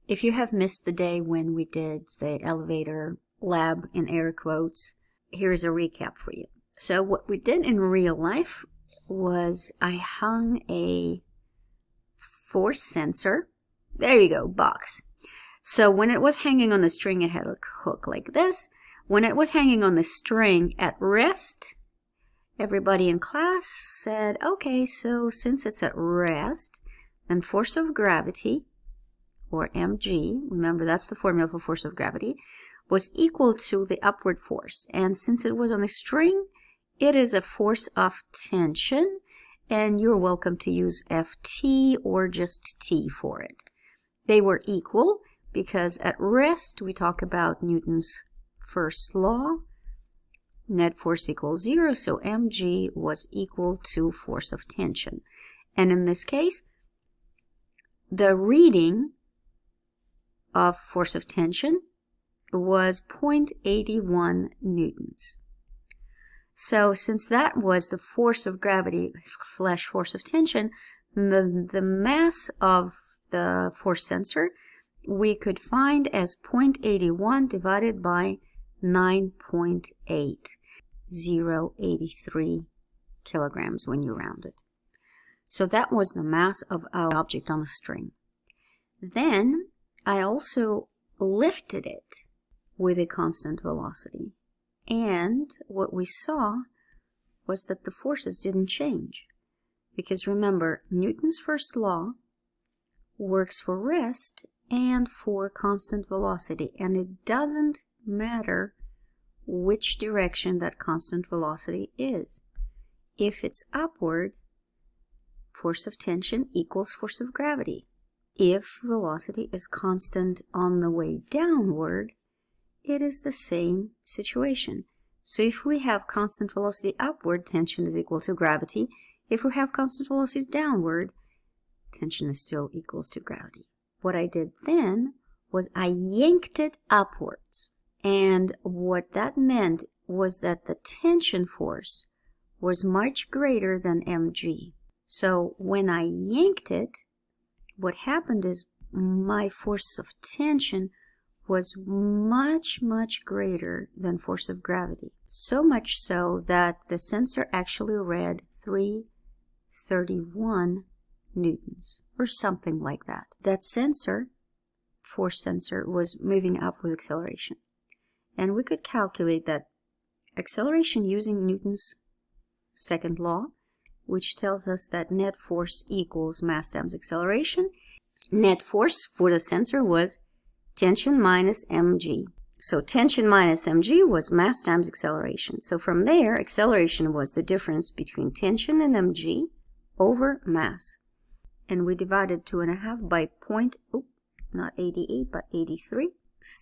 If you have missed the day when we did the elevator lab in air quotes, here's a recap for you. So what we did in real life was I hung a force sensor. There you go, box. So when it was hanging on the string, it had a hook like this. When it was hanging on the string at rest, everybody in class said, okay, so since it's at rest, then force of gravity, or mg, remember that's the formula for force of gravity, was equal to the upward force. And since it was on the string, it is a force of tension, and you're welcome to use Ft or just T for it. They were equal because at rest we talk about Newton's first law, net force equals 0, so mg was equal to force of tension. And in this case, the reading of force of tension was 0.81 newtons. So since that was the force of gravity / force of tension, the mass of the force sensor we could find as 0.81 divided by 9.8, 0.83 kilograms when you round it. So that was the mass of our object on the string. Then I also lifted it with a constant velocity. And what we saw was that the forces didn't change. Because remember, Newton's first law works for rest and for constant velocity. And it doesn't matter which direction that constant velocity is. If it's upward, force of tension equals force of gravity. If velocity is constant on the way downward, it is the same situation. So if we have constant velocity upward, tension is equal to gravity. If we have constant velocity downward, tension is still equals to gravity. What I did then was I yanked it upwards. And what that meant was that the tension force was much greater than mg. So when I yanked it, what happened is my force of tension was much, much greater than force of gravity. So much so that the sensor actually read 331 newtons, or something like that. That sensor, force sensor, was moving up with acceleration. And we could calculate that acceleration using Newton's second law, which tells us that net force equals mass times acceleration. Net force for the sensor was tension minus mg. So tension minus mg was mass times acceleration. So from there, acceleration was the difference between tension and mg over mass. And we divided 2.5 by not 88, but 83,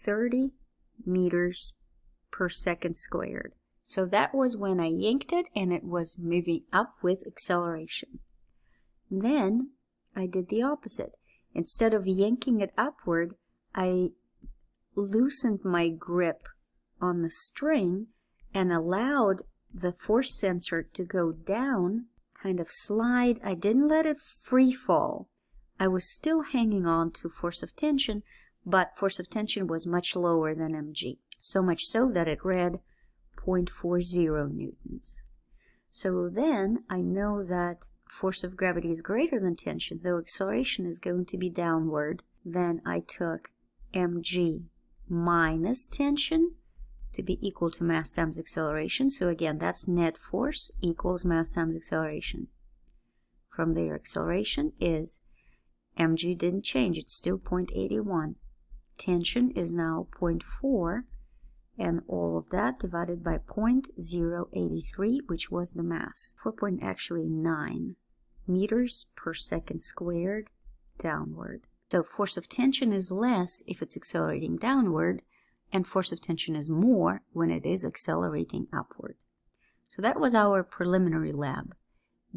30 meters per second squared. So that was when I yanked it and it was moving up with acceleration. Then I did the opposite. Instead of yanking it upward, I loosened my grip on the string and allowed the force sensor to go down, kind of slide. I didn't let it free fall. I was still hanging on to force of tension, but force of tension was much lower than mg. So much so that it read 0.40 newtons. So then I know that force of gravity is greater than tension, though acceleration is going to be downward. Then I took mg minus tension to be equal to mass times acceleration. So again, that's net force equals mass times acceleration. From there, acceleration is mg didn't change, it's still 0.81. Tension is now 0.4, and all of that divided by 0.083, which was the mass. 4.9 meters per second squared downward. So force of tension is less if it's accelerating downward, and force of tension is more when it is accelerating upward. So that was our preliminary lab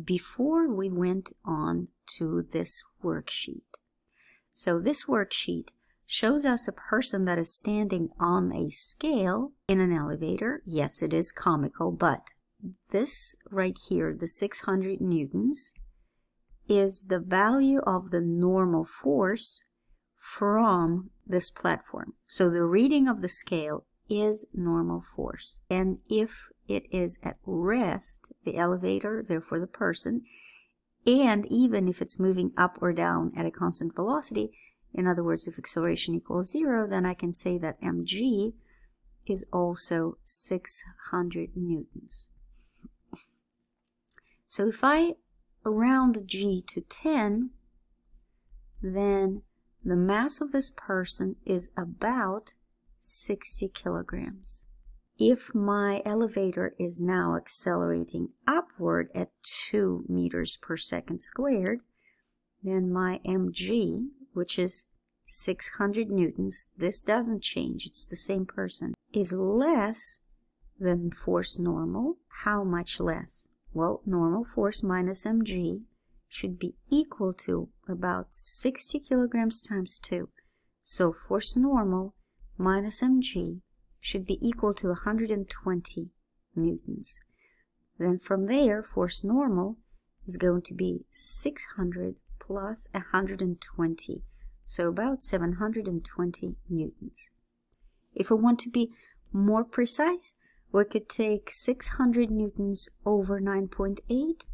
before we went on to this worksheet. So this worksheet shows us a person that is standing on a scale in an elevator. Yes, it is comical, but this right here, the 600 newtons, is the value of the normal force from this platform. So the reading of the scale is normal force. And if it is at rest, the elevator, therefore the person, and even if it's moving up or down at a constant velocity, in other words, if acceleration equals 0, then I can say that mg is also 600 newtons. So if I round g to 10, then the mass of this person is about 60 kilograms. If my elevator is now accelerating upward at 2 meters per second squared, then my mg, which is 600 newtons, this doesn't change, it's the same person, is less than force normal. How much less? Well, normal force minus mg should be equal to about 60 kilograms times 2. So force normal minus mg should be equal to 120 newtons. Then from there, force normal is going to be 600 plus 120, so about 720 newtons. If we want to be more precise, we could take 600 newtons over 9.8.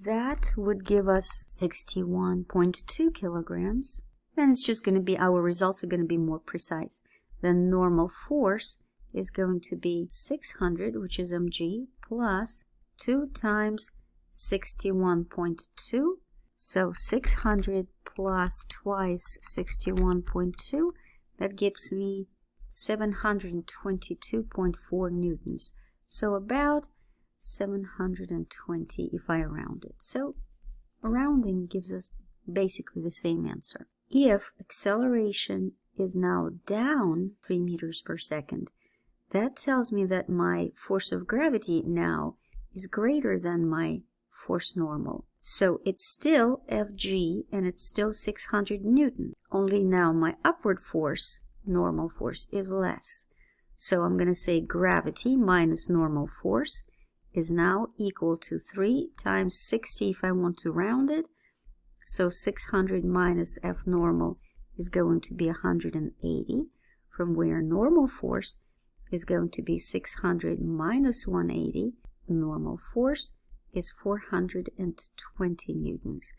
That would give us 61.2 kilograms. Then it's just going to be, our results are going to be more precise. Then normal force is going to be 600, which is mg, plus 2 times 61.2. So 600 plus twice 61.2, that gives me 722.4 newtons. So about 720 if I round it. So rounding gives us basically the same answer. If acceleration is now down 3 meters per second, that tells me that my force of gravity now is greater than my force normal. So it's still Fg and it's still 600 newton. Only now my upward force, normal force, is less. So I'm going to say gravity minus normal force is now equal to 3 times 60 if I want to round it. So 600 minus F normal is going to be 180, from where normal force is going to be 600 minus 180. Normal force is 420 newtons.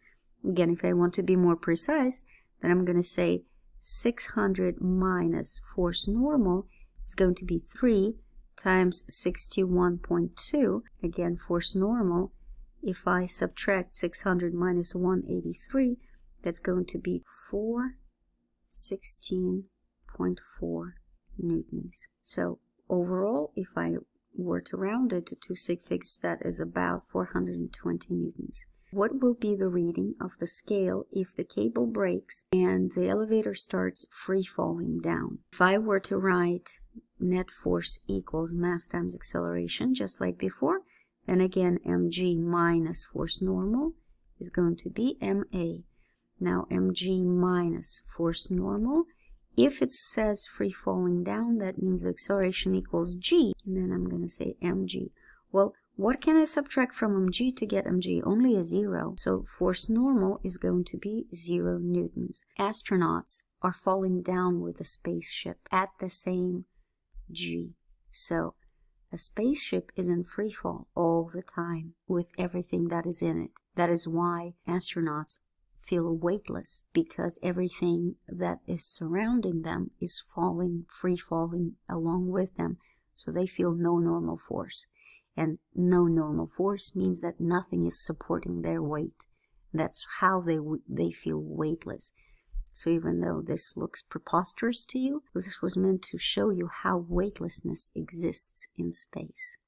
Again, if I want to be more precise, then I'm going to say 600 minus force normal is going to be 3 times 61.2. Again, force normal, if I subtract 600 minus 183, that's going to be 416.4 newtons. So overall, if I were to round it to 2 sig figs, that is about 420 newtons. What will be the reading of the scale if the cable breaks and the elevator starts free falling down? If I were to write net force equals mass times acceleration, just like before, then again mg minus force normal is going to be ma. Now mg minus force normal, if it says free falling down, that means the acceleration equals g, and then I'm going to say mg. Well, what can I subtract from mg to get mg? Only a 0. So force normal is going to be 0 newtons. Astronauts are falling down with a spaceship at the same g. So a spaceship is in free fall all the time with everything that is in it. That is why astronauts feel weightless, because everything that is surrounding them is falling, free falling along with them. So they feel no normal force. And no normal force means that nothing is supporting their weight. That's how they feel weightless. So even though this looks preposterous to you, this was meant to show you how weightlessness exists in space.